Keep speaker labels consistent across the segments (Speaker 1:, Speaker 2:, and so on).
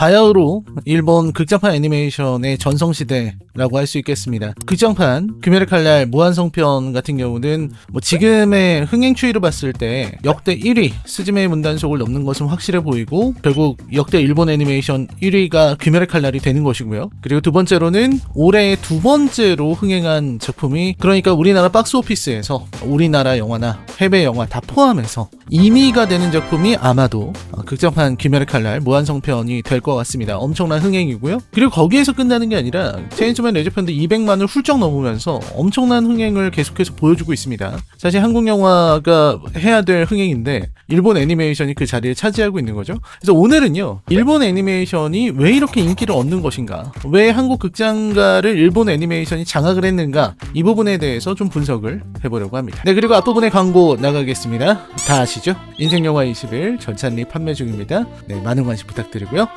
Speaker 1: 바야흐로 일본 극장판 애니메이션의 전성시대라고 할 수 있겠습니다. 극장판 귀멸의 칼날 무한성편 같은 경우는 뭐 지금의 흥행 추이로 봤을 때 역대 1위 스즈메의 문단속을 넘는 것은 확실해 보이고, 결국 역대 일본 애니메이션 1위가 귀멸의 칼날이 되는 것이고요. 그리고 두 번째로는 올해 두 번째로 흥행한 작품이, 그러니까 우리나라 박스오피스에서 우리나라 영화나 해외 영화 다 포함해서 2위가 되는 작품이 아마도 극장판 귀멸의 칼날 무한성편이 될 것 같습니다. 엄청난 흥행이고요. 그리고 거기에서 끝나는 게 아니라 체인소맨 레저편도 200만을 훌쩍 넘으면서 엄청난 흥행을 계속해서 보여주고 있습니다. 사실 한국 영화가 해야 될 흥행인데 일본 애니메이션이 그 자리를 차지하고 있는 거죠. 그래서 오늘은요, 일본 애니메이션이 왜 이렇게 인기를 얻는 것인가, 왜 한국 극장가를 일본 애니메이션이 장악을 했는가, 이 부분에 대해서 좀 분석을 해보려고 합니다. 네, 그리고 앞부분에 광고 나가겠습니다. 다 아시죠? 인생영화 20일 절찬리 판매 중입니다. 네, 많은 관심 부탁드리고요.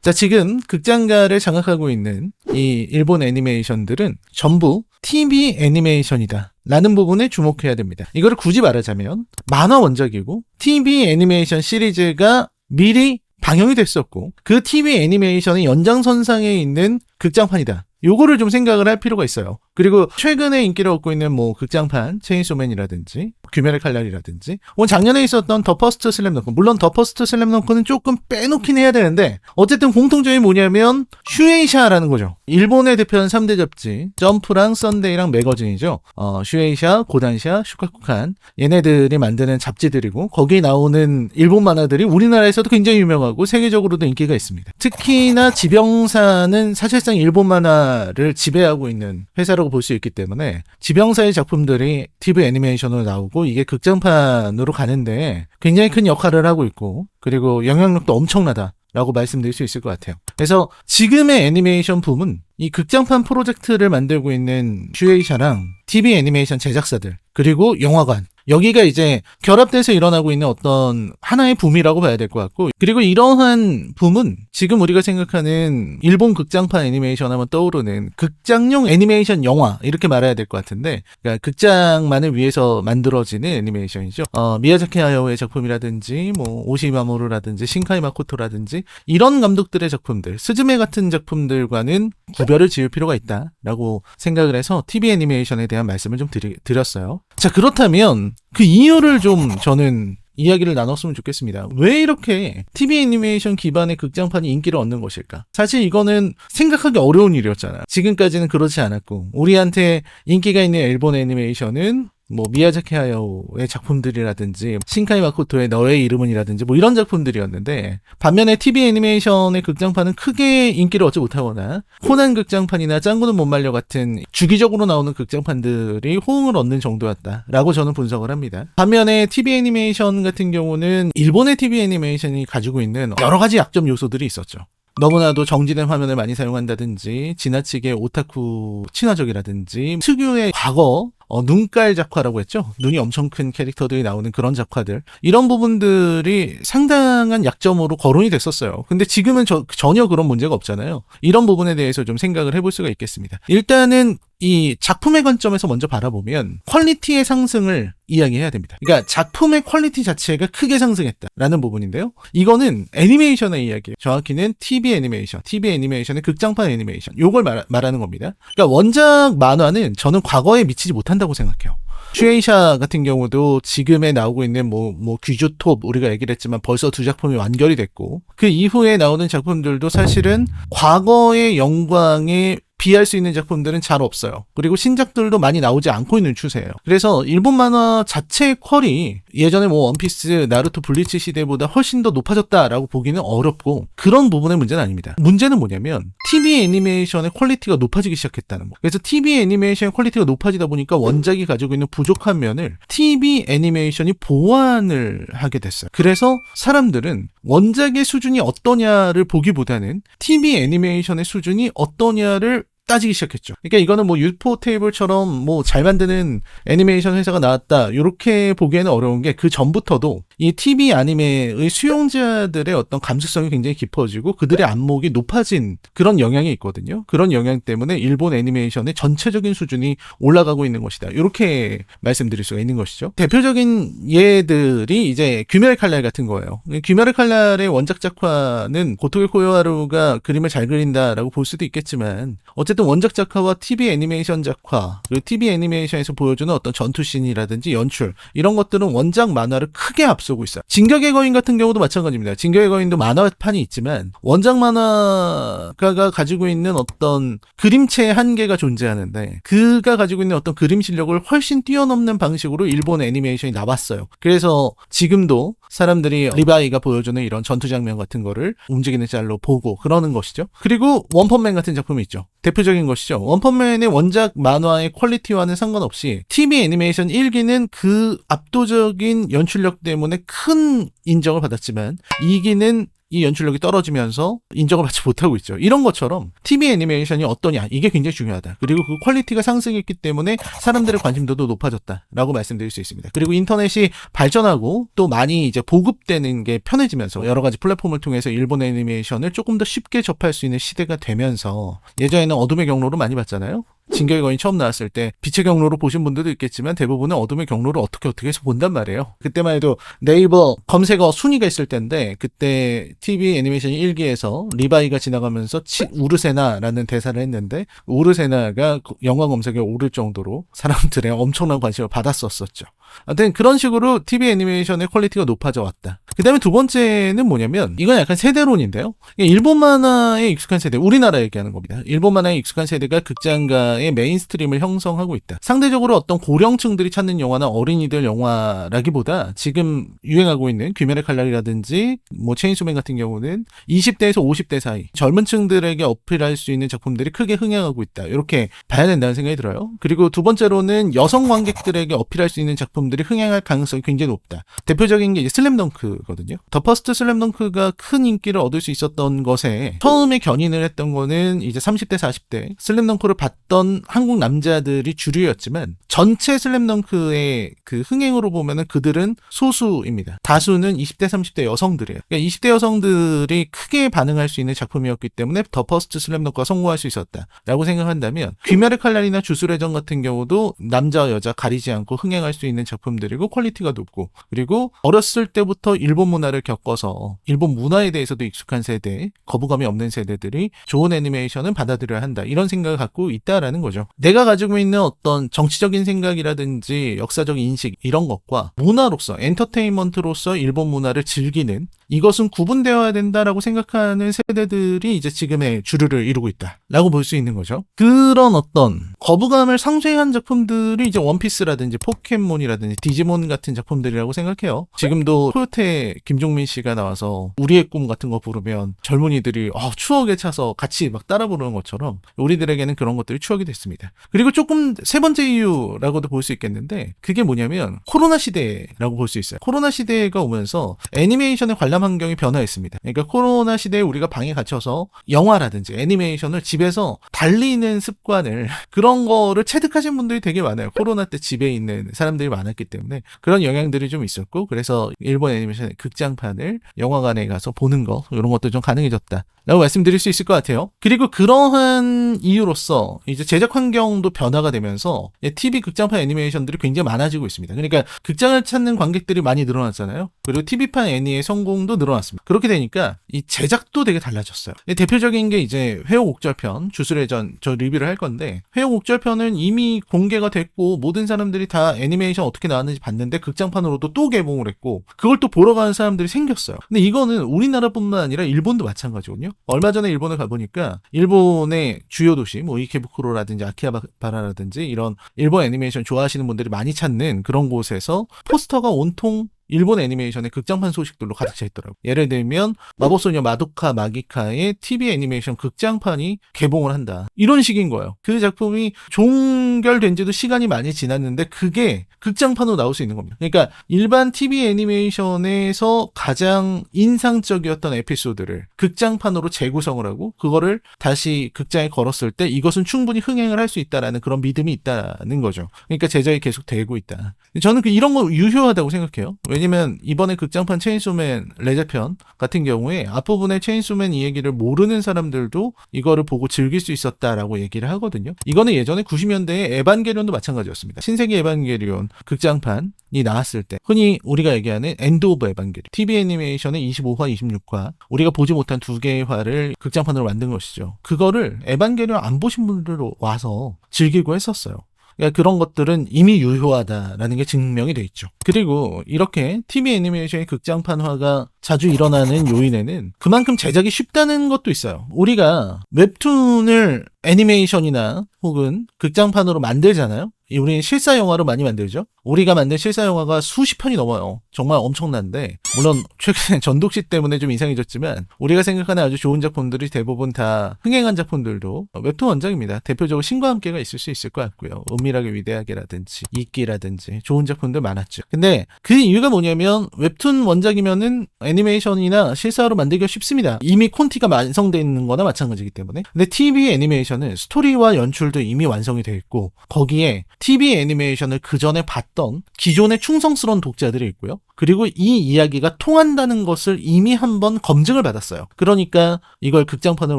Speaker 1: 자, 지금 극장가를 장악하고 있는 이 일본 애니메이션들은 전부 TV 애니메이션이다 라는 부분에 주목해야 됩니다. 이거를 굳이 말하자면 만화 원작이고 TV 애니메이션 시리즈가 미리 방영이 됐었고, 그 TV 애니메이션의 연장선상에 있는 극장판이다, 요거를 좀 생각을 할 필요가 있어요. 그리고 최근에 인기를 얻고 있는 뭐 극장판 체인소맨이라든지 귀멸의 칼날이라든지, 작년에 있었던 더 퍼스트 슬램덩크, 물론 더 퍼스트 슬램덩크는 조금 빼놓긴 해야 되는데 어쨌든 공통점이 뭐냐면 슈에이샤라는 거죠. 일본에 대표하는 3대 잡지 점프랑 썬데이랑 매거진이죠. 슈에이샤, 고단샤, 슈카쿠칸, 얘네들이 만드는 잡지들이고, 거기에 나오는 일본 만화들이 우리나라에서도 굉장히 유명하고 세계적으로도 인기가 있습니다. 특히나 지병사는 사실상 일본 만화를 지배하고 있는 회사라고 볼 수 있기 때문에 지병사의 작품들이 TV 애니메이션으로 나오고 이게 극장판으로 가는데 굉장히 큰 역할을 하고 있고, 그리고 영향력도 엄청나다 라고 말씀드릴 수 있을 것 같아요. 그래서 지금의 애니메이션 붐은 이 극장판 프로젝트를 만들고 있는 슈에이샤랑 TV 애니메이션 제작사들, 그리고 영화관, 여기가 이제 결합돼서 일어나고 있는 어떤 하나의 붐이라고 봐야 될 것 같고, 그리고 이러한 붐은 지금 우리가 생각하는 일본 극장판 애니메이션 하면 떠오르는 극장용 애니메이션 영화, 이렇게 말해야 될 것 같은데, 그러니까 극장만을 위해서 만들어지는 애니메이션이죠. 미야자키 하야오의 작품이라든지 뭐 오시마모루라든지 신카이 마코토라든지 이런 감독들의 작품들, 스즈메 같은 작품들과는 구별을 지을 필요가 있다라고 생각을 해서 TV 애니메이션에 대한 말씀을 좀 드렸어요. 자, 그렇다면 그 이유를 좀 저는 이야기를 나눴으면 좋겠습니다. 왜 이렇게 TV 애니메이션 기반의 극장판이 인기를 얻는 것일까? 사실 이거는 생각하기 어려운 일이었잖아. 지금까지는 그렇지 않았고, 우리한테 인기가 있는 일본 애니메이션은 뭐 미야자키 하야오의 작품들이라든지 신카이 마코토의 너의 이름은이라든지 뭐 이런 작품들이었는데, 반면에 TV 애니메이션의 극장판은 크게 인기를 얻지 못하거나 코난 극장판이나 짱구는 못 말려 같은 주기적으로 나오는 극장판들이 호응을 얻는 정도였다라고 저는 분석을 합니다. 반면에 TV 애니메이션 같은 경우는 일본의 TV 애니메이션이 가지고 있는 여러 가지 약점 요소들이 있었죠. 너무나도 정지된 화면을 많이 사용한다든지, 지나치게 오타쿠 친화적이라든지, 특유의 과거 눈깔 작화라고 했죠. 눈이 엄청 큰 캐릭터들이 나오는 그런 작화들, 이런 부분들이 상당한 약점으로 거론이 됐었어요. 근데 지금은 전혀 그런 문제가 없잖아요. 이런 부분에 대해서 좀 생각을 해볼 수가 있겠습니다. 일단은 이 작품의 관점에서 먼저 바라보면 퀄리티의 상승을 이야기해야 됩니다. 그러니까 작품의 퀄리티 자체가 크게 상승했다라는 부분인데요. 이거는 애니메이션의 이야기예요. 정확히는 TV 애니메이션, TV 애니메이션의 극장판 애니메이션, 요걸 말하는 겁니다. 그러니까 원작 만화는 저는 과거에 미치지 못한다고 생각해요. 슈에이샤 같은 경우도 지금에 나오고 있는 뭐 귀주톱, 우리가 얘기를 했지만 벌써 2작품이 완결이 됐고, 그 이후에 나오는 작품들도 사실은 과거의 영광에 비할 수 있는 작품들은 잘 없어요. 그리고 신작들도 많이 나오지 않고 있는 추세예요. 그래서 일본 만화 자체의 퀄이 예전에 뭐 원피스, 나루토, 블리치 시대보다 훨씬 더 높아졌다라고 보기는 어렵고, 그런 부분의 문제는 아닙니다. 문제는 뭐냐면 TV 애니메이션의 퀄리티가 높아지기 시작했다는 거. 그래서 TV 애니메이션의 퀄리티가 높아지다 보니까 원작이 가지고 있는 부족한 면을 TV 애니메이션이 보완을 하게 됐어요. 그래서 사람들은 원작의 수준이 어떠냐를 보기보다는 TV 애니메이션의 수준이 어떠냐를 따지기 시작했죠. 그러니까 이거는 뭐 유포 테이블처럼 뭐 잘 만드는 애니메이션 회사가 나왔다 이렇게 보기에는 어려운 게 그 전부터도 이 TV 아니메의 수용자들의 어떤 감수성이 굉장히 깊어지고 그들의 안목이 높아진 그런 영향이 있거든요. 그런 영향 때문에 일본 애니메이션의 전체적인 수준이 올라가고 있는 것이다. 이렇게 말씀드릴 수가 있는 것이죠. 대표적인 예들이 이제 귀멸의 칼날 같은 거예요. 귀멸의 칼날의 원작 작화는 고토게 코요하루가 그림을 잘 그린다라고 볼 수도 있겠지만 어쨌든 원작 작화와 TV 애니메이션 작화 그리고 TV 애니메이션에서 보여주는 어떤 전투씬이라든지 연출 이런 것들은 원작 만화를 크게 앞서고 있어요. 진격의 거인 같은 경우도 마찬가지입니다. 진격의 거인도 만화판이 있지만 원작 만화가가 가지고 있는 어떤 그림체의 한계가 존재하는데 그가 가지고 있는 어떤 그림 실력을 훨씬 뛰어넘는 방식으로 일본 애니메이션이 나왔어요. 그래서 지금도 사람들이 리바이가 보여주는 이런 전투 장면 같은 거를 움직이는 짤로 보고 그러는 것이죠. 그리고 원펀맨 같은 작품이 있죠. 대표적인 것이죠. 원펀맨의 원작 만화의 퀄리티와는 상관없이 TV 애니메이션 1기는 그 압도적인 연출력 때문에 큰 인정을 받았지만 2기는 이 연출력이 떨어지면서 인정을 받지 못하고 있죠. 이런 것처럼 TV 애니메이션이 어떠냐 이게 굉장히 중요하다. 그리고 그 퀄리티가 상승했기 때문에 사람들의 관심도도 높아졌다라고 말씀드릴 수 있습니다. 그리고 인터넷이 발전하고 또 많이 이제 보급되는 게 편해지면서 여러 가지 플랫폼을 통해서 일본 애니메이션을 조금 더 쉽게 접할 수 있는 시대가 되면서 예전에는 어둠의 경로로 많이 봤잖아요. 진격의 거인 처음 나왔을 때 빛의 경로로 보신 분들도 있겠지만 대부분은 어둠의 경로를 어떻게 해서 본단 말이에요. 그때만 해도 네이버 검색어 순위가 있을 텐데 그때 TV 애니메이션 1기에서 리바이가 지나가면서 우르세나라는 대사를 했는데 우르세나가 영화 검색에 오를 정도로 사람들의 엄청난 관심을 받았었죠. 아무튼 그런 식으로 TV 애니메이션의 퀄리티가 높아져 왔다. 그 다음에 두 번째는 뭐냐면 이건 약간 세대론인데요. 일본 만화에 익숙한 세대, 우리나라 얘기하는 겁니다. 일본 만화에 익숙한 세대가 극장가의 메인스트림을 형성하고 있다. 상대적으로 어떤 고령층들이 찾는 영화나 어린이들 영화라기보다 지금 유행하고 있는 귀멸의 칼날이라든지 뭐 체인소맨 같은 경우는 20대에서 50대 사이 젊은 층들에게 어필할 수 있는 작품들이 크게 흥행하고 있다. 이렇게 봐야 된다는 생각이 들어요. 그리고 두 번째로는 여성 관객들에게 어필할 수 있는 작품들이 흥행할 가능성이 굉장히 높다. 대표적인 게 이제 슬램덩크거든요. 더 퍼스트 슬램덩크가 큰 인기를 얻을 수 있었던 것에 처음에 견인을 했던 거는 이제 30대 40대 슬램덩크를 봤던 한국 남자들이 주류였지만 전체 슬램덩크의 그 흥행으로 보면은 그들은 소수입니다. 다수는 20대 30대 여성들이에요. 그러니까 20대 여성들이 크게 반응할 수 있는 작품이었기 때문에 더 퍼스트 슬램덩크가 성공할 수 있었다라고 생각한다면 귀멸의 칼날이나 주술의 전 같은 경우도 남자와 여자 가리지 않고 흥행할 수 있는 작품들이고 퀄리티가 높고 그리고 어렸을 때부터 일본 문화를 겪어서 일본 문화에 대해서도 익숙한 세대, 거부감이 없는 세대들이 좋은 애니메이션은 받아들여야 한다. 이런 생각을 갖고 있다라는 거죠. 내가 가지고 있는 어떤 정치적인 생각이라든지 역사적 인식 이런 것과 문화로서 엔터테인먼트로서 일본 문화를 즐기는 이것은 구분되어야 된다라고 생각하는 세대들이 이제 지금의 주류를 이루고 있다라고 볼 수 있는 거죠. 그런 어떤 거부감을 상쇄한 작품들이 이제 원피스라든지 포켓몬이라든지 디지몬 같은 작품들이라고 생각해요. 지금도 코요테 김종민 씨가 나와서 우리의 꿈 같은 거 부르면 젊은이들이 추억에 차서 같이 막 따라 부르는 것처럼 우리들에게는 그런 것들이 추억이 됐습니다. 그리고 조금 세 번째 이유라고도 볼 수 있겠는데 그게 뭐냐면 코로나 시대라고 볼 수 있어요. 코로나 시대가 오면서 애니메이션의 관람 환경이 변화했습니다. 그러니까 코로나 시대에 우리가 방에 갇혀서 영화라든지 애니메이션을 집에서 달리는 습관을 그런 거를 체득하신 분들이 되게 많아요. 코로나 때 집에 있는 사람들이 많았기 때문에 그런 영향들이 좀 있었고 그래서 일본 애니메이션 극장판을 영화관에 가서 보는 거 이런 것도 좀 가능해졌다 라고 말씀드릴 수 있을 것 같아요. 그리고 그러한 이유로서 이제 제작 환경도 변화가 되면서 TV 극장판 애니메이션들이 굉장히 많아지고 있습니다. 그러니까 극장을 찾는 관객들이 많이 늘어났잖아요. 그리고 TV판 애니의 성공도 늘어났습니다. 그렇게 되니까 이 제작도 되게 달라졌어요. 대표적인 게 이제 회오옥절편, 주술의 전 저 리뷰를 할 건데 회오옥절편은 이미 공개가 됐고 모든 사람들이 다 애니메이션 어떻게 나왔는지 봤는데 극장판으로도 또 개봉을 했고 그걸 또 보러 가는 사람들이 생겼어요. 근데 이거는 우리나라뿐만 아니라 일본도 마찬가지거든요. 얼마 전에 일본을 가보니까 일본의 주요 도시 뭐 이케부쿠로라든지 아키하바라라든지 이런 일본 애니메이션 좋아하시는 분들이 많이 찾는 그런 곳에서 포스터가 온통 일본 애니메이션의 극장판 소식들로 가득 차 있더라고요. 예를 들면 마법소녀 마도카 마기카의 TV 애니메이션 극장판이 개봉을 한다. 이런 식인 거예요. 그 작품이 종결된 지도 시간이 많이 지났는데 그게 극장판으로 나올 수 있는 겁니다. 그러니까 일반 TV 애니메이션에서 가장 인상적이었던 에피소드를 극장판으로 재구성을 하고 그거를 다시 극장에 걸었을 때 이것은 충분히 흥행을 할 수 있다라는 그런 믿음이 있다는 거죠. 그러니까 제작이 계속 되고 있다. 저는 이런 거 유효하다고 생각해요. 왜냐면 이번에 극장판 체인소맨 레제편 같은 경우에 앞부분에 체인소맨 이 얘기를 모르는 사람들도 이거를 보고 즐길 수 있었다라고 얘기를 하거든요. 이거는 예전에 90년대에 에반게리온도 마찬가지였습니다. 신세계 에반게리온 극장판이 나왔을 때 흔히 우리가 얘기하는 엔드 오브 에반게리온 TV 애니메이션의 25화, 26화 우리가 보지 못한 두 개의 화를 극장판으로 만든 것이죠. 그거를 에반게리온 안 보신 분들 와서 즐기고 했었어요. 그러니까 그런 것들은 이미 유효하다라는 게 증명이 돼 있죠. 그리고 이렇게 TV 애니메이션의 극장판화가 자주 일어나는 요인에는 그만큼 제작이 쉽다는 것도 있어요. 우리가 웹툰을 애니메이션이나 혹은 극장판으로 만들잖아요. 우리는 실사 영화로 많이 만들죠. 우리가 만든 실사 영화가 수십 편이 넘어요. 정말 엄청난데 물론 최근에 전독시 때문에 좀 이상해졌지만 우리가 생각하는 아주 좋은 작품들이 대부분 다 흥행한 작품들도 웹툰 원작입니다. 대표적으로 신과 함께가 있을 수 있을 것 같고요. 은밀하게 위대하게라든지 이끼라든지 좋은 작품들 많았죠. 근데 그 이유가 뭐냐면 웹툰 원작이면은 애니메이션이나 실사로 만들기가 쉽습니다. 이미 콘티가 완성되어 있는 거나 마찬가지이기 때문에. 근데 TV 애니메이션은 스토리와 연출도 이미 완성이 되어 있고 거기에 TV 애니메이션을 그 전에 봤던 기존의 충성스러운 독자들이 있고요. 그리고 이 이야기가 통한다는 것을 이미 한번 검증을 받았어요. 그러니까 이걸 극장판으로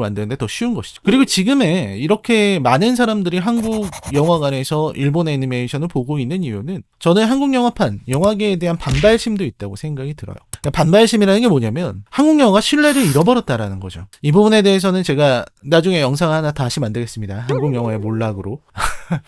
Speaker 1: 만드는데 더 쉬운 것이죠. 그리고 지금에 이렇게 많은 사람들이 한국 영화관에서 일본 애니메이션을 보고 있는 이유는 저는 한국 영화판, 영화계에 대한 반발심도 있다고 생각이 들어요. 반발심이라는 게 뭐냐면 한국 영화가 신뢰를 잃어버렸다라는 거죠. 이 부분에 대해서는 제가 나중에 영상 하나 다시 만들겠습니다. 한국 영화의 몰락으로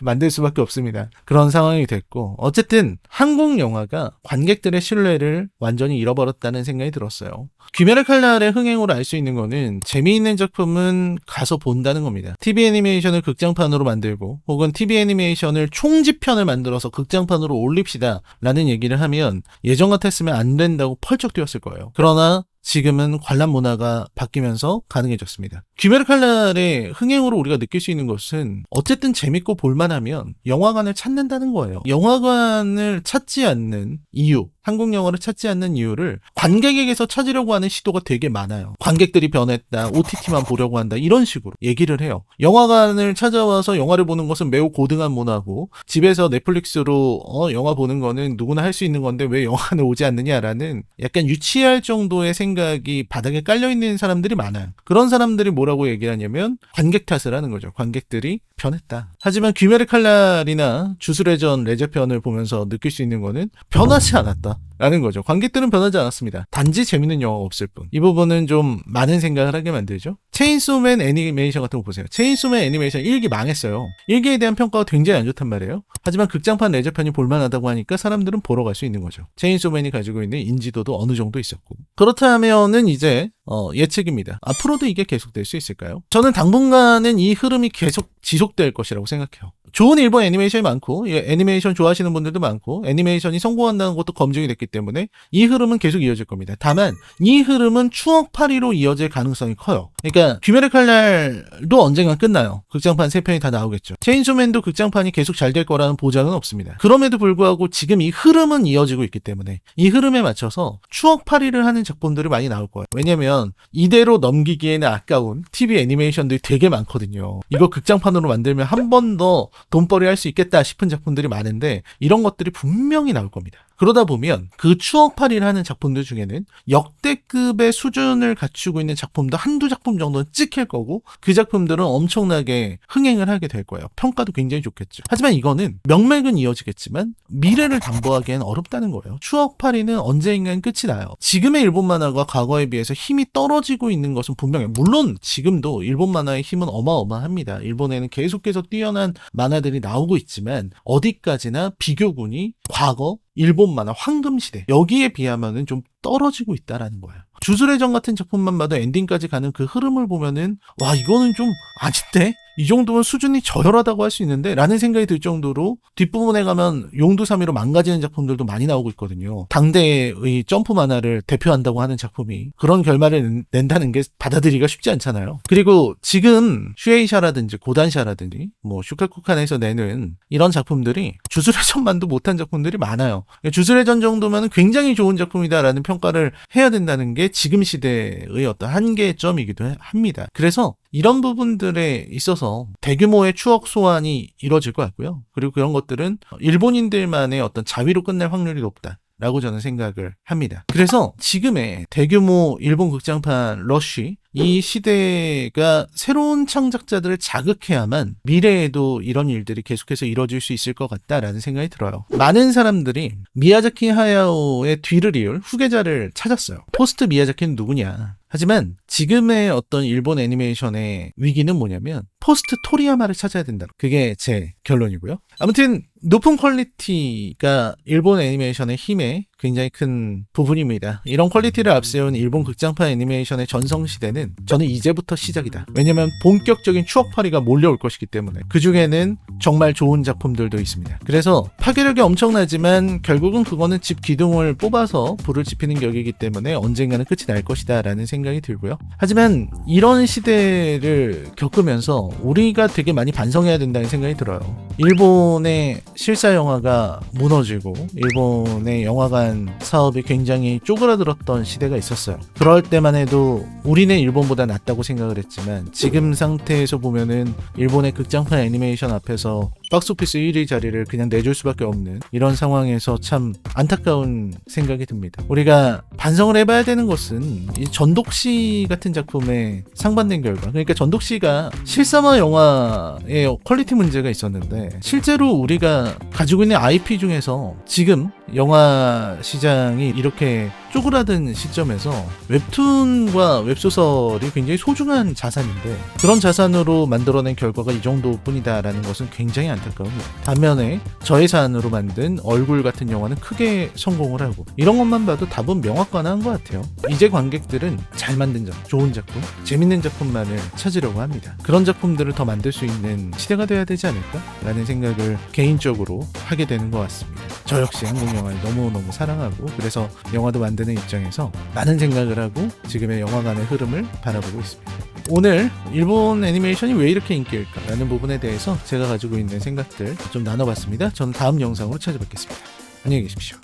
Speaker 1: 만들 수밖에 없습니다. 그런 상황이 됐고 어쨌든 한국 영화가 관객들의 신뢰를 완전히 잃어버렸다는 생각이 들었어요. 귀멸의 칼날의 흥행으로 알 수 있는 거는 재미있는 작품은 가서 본다는 겁니다. TV 애니메이션을 극장판으로 만들고 혹은 TV 애니메이션을 총집편을 만들어서 극장판으로 올립시다 라는 얘기를 하면 예전 같았으면 안 된다고 펄쩍 뛰었을 거예요. 그러나 지금은 관람 문화가 바뀌면서 가능해졌습니다. 귀멸의 칼날의 흥행으로 우리가 느낄 수 있는 것은 어쨌든 재밌고 볼만하면 영화관을 찾는다는 거예요. 영화관을 찾지 않는 이유, 한국 영화를 찾지 않는 이유를 관객에게서 찾으려고 하는 시도가 되게 많아요. 관객들이 변했다, OTT만 보려고 한다 이런 식으로 얘기를 해요. 영화관을 찾아와서 영화를 보는 것은 매우 고등한 문화고 집에서 넷플릭스로 영화 보는 거는 누구나 할 수 있는 건데 왜 영화관에 오지 않느냐라는 약간 유치할 정도의 생각이 바닥에 깔려있는 사람들이 많아요. 그런 사람들이 뭐라고 얘기를 하냐면 관객 탓을 하는 거죠. 관객들이 변했다. 하지만 귀멸의 칼날이나 주술회전 레제편을 보면서 느낄 수 있는 거는 변하지 않았다 라는 거죠. 관객들은 변하지 않았습니다. 단지 재밌는 영화가 없을 뿐. 이 부분은 좀 많은 생각을 하게 만들죠. 체인소맨 애니메이션 같은 거 보세요. 체인소맨 애니메이션 1기 망했어요. 1기에 대한 평가가 굉장히 안 좋단 말이에요. 하지만 극장판 레저편이 볼만하다고 하니까 사람들은 보러 갈 수 있는 거죠. 체인소맨이 가지고 있는 인지도도 어느 정도 있었고. 그렇다면은 이제 예측입니다. 앞으로도 이게 계속될 수 있을까요? 저는 당분간은 이 흐름이 계속 지속될 것이라고 생각해요. 좋은 일본 애니메이션이 많고 애니메이션 좋아하시는 분들도 많고 애니메이션이 성공한다는 것도 검증이 됐기 때문에 이 흐름은 계속 이어질 겁니다. 다만 이 흐름은 추억팔이로 이어질 가능성이 커요. 그러니까 귀멸의 칼날도 언젠간 끝나요. 극장판 3편이 다 나오겠죠. 체인소맨도 극장판이 계속 잘 될 거라는 보장은 없습니다. 그럼에도 불구하고 지금 이 흐름은 이어지고 있기 때문에 이 흐름에 맞춰서 추억팔이를 하는 작품들이 많이 나올 거예요. 왜냐면 이대로 넘기기에는 아까운 TV 애니메이션들이 되게 많거든요. 이거 극장판으로 만들면 한 번 더 돈벌이 할 수 있겠다 싶은 작품들이 많은데 이런 것들이 분명히 나올 겁니다. 그러다 보면 그 추억팔이를 하는 작품들 중에는 역대급의 수준을 갖추고 있는 작품도 한두 작품 정도는 찍힐 거고 그 작품들은 엄청나게 흥행을 하게 될 거예요. 평가도 굉장히 좋겠죠. 하지만 이거는 명맥은 이어지겠지만 미래를 담보하기엔 어렵다는 거예요. 추억팔이는 언제인가는 끝이 나요. 지금의 일본 만화가 과거에 비해서 힘이 떨어지고 있는 것은 분명해요. 물론 지금도 일본 만화의 힘은 어마어마합니다. 일본에는 계속해서 뛰어난 만화들이 나오고 있지만 어디까지나 비교군이 과거 일본 만화 황금시대 여기에 비하면은 좀 떨어지고 있다라는 거예요. 주술의 전 같은 작품만 봐도 엔딩까지 가는 그 흐름을 보면은 와 이거는 좀 아닌데? 이 정도면 수준이 저열하다고 할 수 있는데 라는 생각이 들 정도로 뒷부분에 가면 용두사미로 망가지는 작품들도 많이 나오고 있거든요. 당대의 점프 만화를 대표한다고 하는 작품이 그런 결말을 낸다는 게 받아들이기가 쉽지 않잖아요. 그리고 지금 슈에이샤라든지 고단샤라든지 뭐 슈카쿠칸에서 내는 이런 작품들이 주술회전만도 못한 작품들이 많아요. 주술회전 정도면 굉장히 좋은 작품이다라는 평가를 해야 된다는 게 지금 시대의 어떤 한계점이기도 합니다. 그래서 이런 부분들에 있어서 대규모의 추억 소환이 이루어질 것 같고요. 그리고 그런 것들은 일본인들만의 어떤 자위로 끝날 확률이 높다. 라고 저는 생각을 합니다. 그래서 지금의 대규모 일본 극장판 러쉬, 이 시대가 새로운 창작자들을 자극해야만 미래에도 이런 일들이 계속해서 이루어질 수 있을 것 같다라는 생각이 들어요. 많은 사람들이 미야자키 하야오의 뒤를 이을 후계자를 찾았어요. 포스트 미야자키는 누구냐? 하지만 지금의 어떤 일본 애니메이션의 위기는 뭐냐면 포스트 토리야마를 찾아야 된다. 그게 제 결론이고요. 아무튼 높은 퀄리티가 일본 애니메이션의 힘의 굉장히 큰 부분입니다. 이런 퀄리티를 앞세운 일본 극장판 애니메이션의 전성시대는 저는 이제부터 시작이다. 왜냐면 본격적인 추억팔이가 몰려올 것이기 때문에 그 중에는 정말 좋은 작품들도 있습니다. 그래서 파괴력이 엄청나지만 결국은 그거는 집 기둥을 뽑아서 불을 지피는 격이기 때문에 언젠가는 끝이 날 것이다 라는 생각이 들고요. 하지만 이런 시대를 겪으면서 우리가 되게 많이 반성해야 된다는 생각이 들어요. 일본의 실사 영화가 무너지고 일본의 영화관 사업이 굉장히 쪼그라들었던 시대가 있었어요. 그럴 때만 해도 우리는 일본보다 낫다고 생각을 했지만 지금 상태에서 보면은 일본의 극장판 애니메이션 앞에서 박스오피스 1위 자리를 그냥 내줄 수밖에 없는 이런 상황에서 참 안타까운 생각이 듭니다. 우리가 반성을 해봐야 되는 것은 이 전독시 같은 작품에 상반된 결과, 그러니까 전독시가 실사화 영화의 퀄리티 문제가 있었는데 실제로 우리가 가지고 있는 IP 중에서 지금 영화 시장이 이렇게 쪼그라든 시점에서 웹툰과 웹소설이 굉장히 소중한 자산인데 그런 자산으로 만들어낸 결과가 이 정도뿐이다라는 것은 굉장히 안타까웁니다. 반면에 저예산으로 만든 얼굴 같은 영화는 크게 성공을 하고 이런 것만 봐도 답은 명확관한 것 같아요. 이제 관객들은 잘 만든 작품, 좋은 작품, 재밌는 작품만을 찾으려고 합니다. 그런 작품들을 더 만들 수 있는 시대가 돼야 되지 않을까라는 생각을 개인적으로 하게 되는 것 같습니다. 저 역시 한국 영화를 너무너무 사랑하고 그래서 영화도 만드는 입장에서 많은 생각을 하고 지금의 영화관의 흐름을 바라보고 있습니다. 오늘 일본 애니메이션이 왜 이렇게 인기일까? 라는 부분에 대해서 제가 가지고 있는 생각들 좀 나눠봤습니다. 저는 다음 영상으로 찾아뵙겠습니다. 안녕히 계십시오.